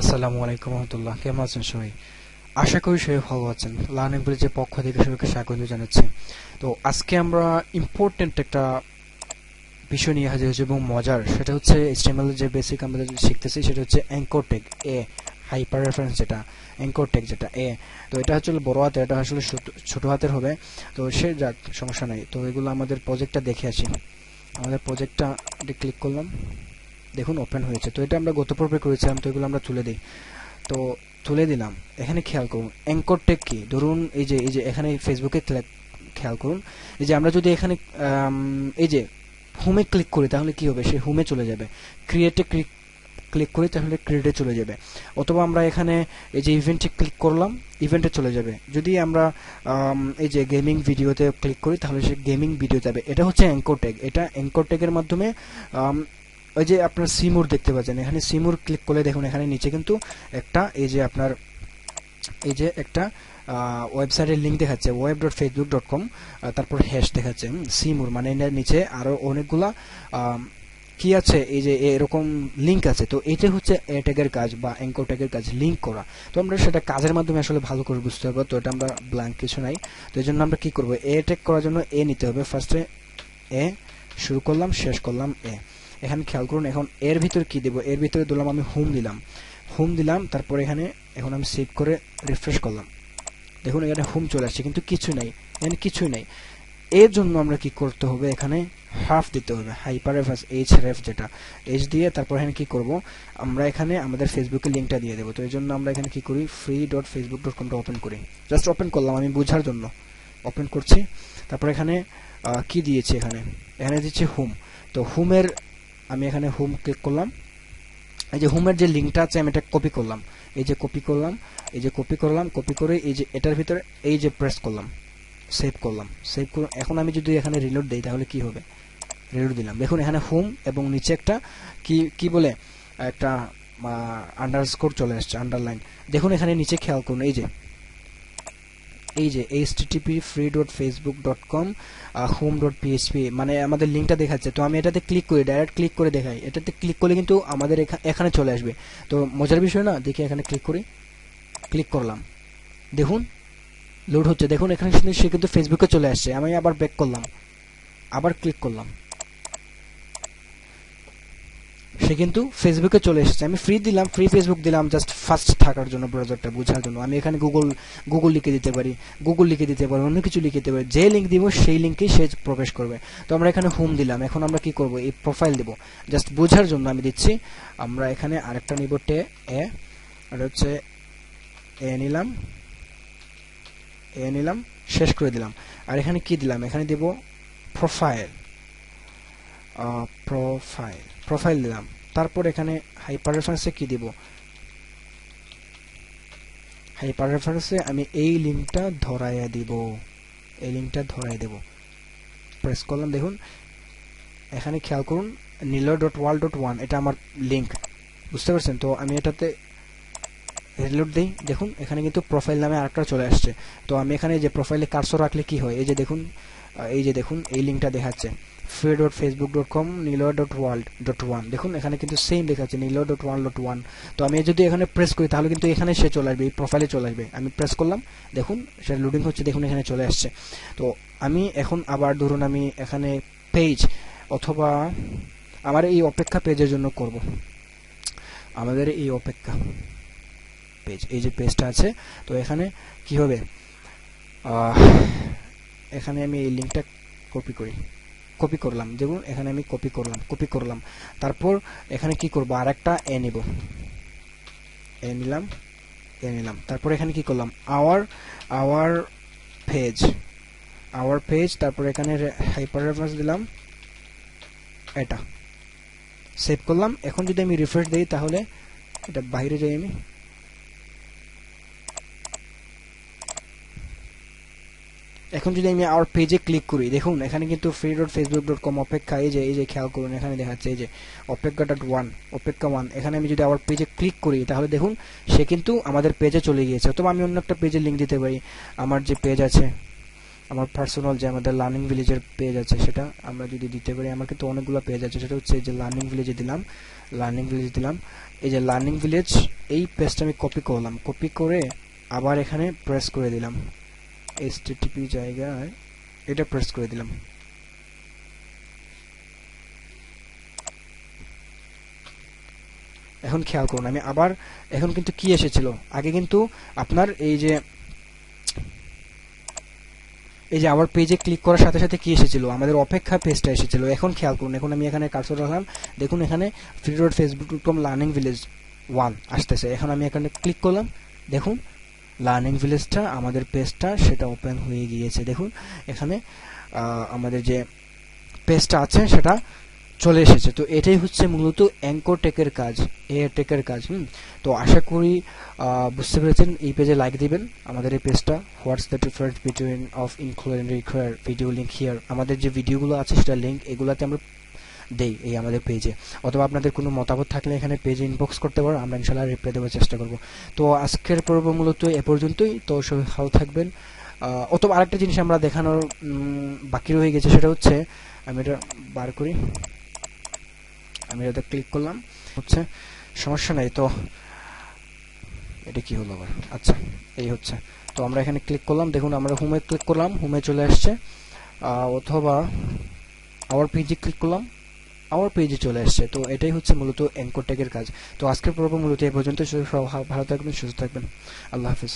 আসসালামু আলাইকুম রহমতুল্লাহ, কেমন আছেন সবাই? আশা করি সবাই ভালো আছেন। লার্নিং ব্রিজের পক্ষ থেকে সবাইকে স্বাগত জানাচ্ছি। তো আজকে আমরা ইম্পর্টেন্ট একটা বিষয় নিয়ে হাজির হয়েছি এবং মজার, সেটা হচ্ছে এইচটিএমএল যে বেসিক আমরা শিখতেছি সেটা হচ্ছে অ্যাঙ্কর ট্যাগ এ, হাইপার রেফারেন্স যেটা, অ্যাঙ্কর ট্যাগ যেটা এ। তো এটা আসলে বড় হাতের, এটা আসলে ছোট হাতের হবে। তো সে যাক, সমস্যা নাই। তো এগুলো আমাদের প্রজেক্টটা দেখে আসি। আমাদের প্রজেক্টটা ক্লিক করলাম, দেখুন ওপেন হয়েছে। তো এটা আমরা গত পর্বে করেছিলাম, তো এগুলো আমরা তুলে দিই। তো তুলে দিলাম। এখানে খেয়াল করুন অ্যাঙ্কর ট্যাগ কি। ধরুন এই যে এখানে ফেসবুকে খেয়াল করুন, এই যে আমরা যদি এখানে এই যে হোমে ক্লিক করি তাহলে কি হবে, সে হোমে চলে যাবে। ক্রিয়েটে ক্লিক করি তাহলে ক্রিয়েটে চলে যাবে। অথবা আমরা এখানে এই যে ইভেন্টে ক্লিক করলাম, ইভেন্টে চলে যাবে। যদি আমরা এই যে গেমিং ভিডিওতে ক্লিক করি তাহলে সে গেমিং ভিডিও যাবে। এটা হচ্ছে অ্যাঙ্কর ট্যাগ। এটা অ্যাঙ্কর ট্যাগের মাধ্যমে ওই যে আপনার সিমুর দেখতে পাচ্ছেন, এখানে সিমুর ক্লিক করলে দেখুন এখানে নিচে কিন্তু একটা এই যে আপনার এই যে একটা ওয়েবসাইটের লিঙ্ক দেখাচ্ছে web.facebook.com, তারপর হ্যাশ দেখাচ্ছে সিমুর, মানে এর নিচে আরো অনেকগুলা কি আছে, এই যে এরকম লিঙ্ক আছে। তো এটা হচ্ছে এ ট্যাগের কাজ বা অ্যাঙ্কর ট্যাগের কাজ, লিঙ্ক করা। তো আমরা সেটা কাজের মাধ্যমে আসলে ভালো করে বুঝতে পারবো। তো এটা আমরা ব্ল্যাঙ্ক কিছু নাই। তো এই জন্য আমরা কি করবো, এ ট্যাগ করার জন্য এ নিতে হবে। ফার্স্টে এ শুরু করলাম, শেষ করলাম এ। এখানে খেয়াল করুন, এখন এর ভিতরে কি দেব, এর ভিতরে দিলাম আমি হোম দিলাম, হোম দিলাম। তারপর এখানে এখন আমি সেভ করে রিফ্রেশ করলাম, দেখুন এখানে হোম চলে আসছে, কিন্তু কিছু নাই, এখানে কিছুই নাই। এর জন্য আমরা কি করতে হবে, এখানে হাফ দিতে হবে, হাইপাররেফারেন্স href যেটা, এইচ দিয়ে তারপর এখানে কি করব, আমরা এখানে আমাদের ফেসবুকের লিঙ্কটা দিয়ে দেবো। তো এই জন্য আমরা এখানে কি করি, free.facebook.com টা ওপেন করি। জাস্ট ওপেন করলাম আমি বোঝার জন্য, ওপেন করছি। তারপর এখানে কি দিয়েছি, এখানে এখানে দিচ্ছি হোম। তো হোমের আমি এখানে হোম ক্লিক করলাম। এই যে হোমের যে লিঙ্কটা আছে আমি এটা কপি করলাম, এই যে কপি করলাম, এই যে কপি করলাম, কপি করে এই যে এটার ভিতরে এই যে প্রেস করলাম, সেভ করলাম, সেভ করে এখন আমি যদি এখানে রিলোড দেই তাহলে কি হবে, রিলোড দিলাম, দেখুন এখানে হোম এবং নিচে একটা কি কি বলে একটা আন্ডারস্কোর চলে আসছে, আন্ডারলাইন। দেখুন এখানে নিচে খেয়াল করুন, এই যে http://free.facebook.com home.php, মানে আমাদের লিঙ্কটা দেখাচ্ছে। তো আমি এটাতে ক্লিক করি, ডাইরেক্ট ক্লিক করে দেখাই। এটাতে ক্লিক করলে কিন্তু আমাদের এখানে চলে আসবে। তো মজার বিষয় না, দেখি এখানে ক্লিক করি, ক্লিক করলাম, দেখুন লোড হচ্ছে। দেখুন এখানে সে কিন্তু ফেসবুকে চলে আসছে। আমি আবার ব্যাক করলাম, আবার ক্লিক করলাম, সে কিন্তু ফেসবুকে চলে এসেছে। আমি ফ্রি দিলাম, ফ্রি ফেসবুক দিলাম জাস্ট ফার্স্ট থাকার জন্য, ব্রাউজারটা বোঝার জন্য। আমি এখানে গুগল লিখে দিতে পারি, অন্য কিছু লিখে দিতে পারি। যে লিঙ্ক দিব সেই লিঙ্কেই সে প্রবেশ করবে। তো আমরা এখানে হোম দিলাম। এখন আমরা কি করব, এই প্রোফাইল দেব, জাস্ট বোঝার জন্য আমি দিচ্ছি। আমরা এখানে আরেকটা নিব, আর হচ্ছে এ নিলাম, শেষ করে দিলাম। আর এখানে কি দিলাম, এখানে দেব প্রোফাইল, প্রোফাইল দিলাম। তারপর এখানে হাইপার রেফারেন্সে কি দিব, হাইপার রেফারেন্সে আমি এই লিঙ্কটা ধরাইয়া দিব, এই লিঙ্কটা ধরাই দেব, প্রেস করলাম। দেখুন এখানে খেয়াল করুন, nilo.wal.1 এটা আমার লিঙ্ক, বুঝতে পারছেন? তো আমি এটাতে রিলোড দেই, দেখুন এখানে কিন্তু প্রোফাইল নামে আরেকটা চলে আসছে। তো আমি এখানে যে প্রোফাইলে কার্সর রাখলে কি হয়, এই যে দেখুন এই লিঙ্কটা দেখাচ্ছে free.facebook.com nilo.world.1, দেখুন এখানে কিন্তু সেম দেখাচ্ছে nilo.world.1। তো আমি যদি এখানে প্রেস করি তাহলে কিন্তু এখানে সে চলে আসবে, এই প্রোফাইলে চলে আসবে। আমি প্রেস করলাম, দেখুন সেটা লোডিং হচ্ছে, দেখুন এখানে চলে আসছে। তো আমি এখন আবার ধরুন আমি এখানে পেজ অথবা আমার এই অপেক্ষা পেজের জন্য করব, আমাদের এই অপেক্ষা পেজ, এই যে পেজটা আছে। তো এখানে কি হবে, এখানে আমি এই লিঙ্কটা কপি করলাম, দেখুন এখানে আমি কপি করলাম। তারপর এখানে কি করব, আরেকটা এ নিব, এ নিলাম। তারপর এখানে কি করলাম, আওয়ার পেজ, তারপর এখানে হাইপার রেফারেন্স দিলাম, এটা সেভ করলাম। এখন যদি আমি রিফ্রেশ দেই তাহলে এটা বাইরে যাই, আমি এখন যদি আমি আওয়ার পেজে ক্লিক করি, দেখুন এখানে কিন্তু free.facebook.com অপেক্ষা, এই যে খেয়াল করুন এখানে দেখাচ্ছে এই যে অপেক্ষা 1। এখানে আমি যদি আওয়ার পেজে ক্লিক করি তাহলে দেখুন সে কিন্তু আমাদের পেজে চলে গিয়েছে। অথবা আমি অন্য একটা পেজের লিঙ্ক দিতে পারি, আমার যে পেজ আছে আমার পার্সোনাল যে আমাদের লার্নিং ভিলেজের পেজ আছে সেটা আমরা যদি দিতে পারি, আমার কিন্তু অনেকগুলো পেজ আছে, সেটা হচ্ছে যে লার্নিং ভিলেজে দিলাম, এই যে লার্নিং ভিলেজ, এই পেজটা আমি কপি করলাম, কপি করে আবার এখানে প্রেস করে দিলাম, http জায়গায় এটা প্রেস করে দিলাম। এখন খেয়াল করুন, আমি আবার এখন কিন্তু কি এসেছিল, আগে কিন্তু আপনার এই যে আবার পেজে ক্লিক করার সাথে সাথে কি এসেছিল, আমাদের অপেক্ষা পেজটা এসেছিল। এখন খেয়াল করুন, এখন আমি এখানে কার্সর রাখলাম, দেখুন এখানে free.facebook.com লার্নিং ভিলেজ 1 আসতেছে। এখন আমি এখানে ক্লিক করলাম, দেখুন লার্নিং ভিলেজটা আমাদের পেজটা সেটা ওপেন হয়ে গিয়েছে। দেখুন এখানে আমাদের যে পেজটা আছে সেটা চলে এসেছে। তো এটাই হচ্ছে মূলত অ্যাঙ্কর টেকের কাজ, টেকের কাজ। তো আশা করি বুঝতে পেরেছেন। এই পেজে লাইক দিবেন আমাদের এই পেজটা, what's the difference between of include and require video link here. আমাদের যে ভিডিওগুলো আছে সেটা লিঙ্ক এগুলাতে আমরা দেই এই আমাদের পেজে, অথবা আপনাদের কোনো মতামত থাকলে এখানে পেজে ইনবক্স করতে পারো, আমরা ইনশাআল্লাহ রিপ্লাই দেওয়ার চেষ্টা করব। তো আজকের পর্ব মূলত এ পর্যন্তই। তো সবাই ভালো থাকবেন। অথবা আরেকটা জিনিস আমরা দেখানোর বাকি রয়ে গেছে, সেটা হচ্ছে আমি এটা বার করি, আমি এটা ক্লিক করলাম, হচ্ছে সমস্যা নাই। তো এটা কি হলো আবার, আচ্ছা এই হচ্ছে। তো আমরা এখানে ক্লিক করলাম, দেখুন আমরা হোমে ক্লিক করলাম, হোমে চলে আসছে, অথবা আওয়ার পেজে ক্লিক করলাম, আওয়ার পেজে চলে আসছে। তো এটাই হচ্ছে মূলত অ্যাঙ্কর ট্যাগের কাজ। তো আজকের পর্ব মূলত এই পর্যন্ত। সবাই ভালো থাকবেন, সুস্থ থাকবেন, আল্লাহ হাফিজ।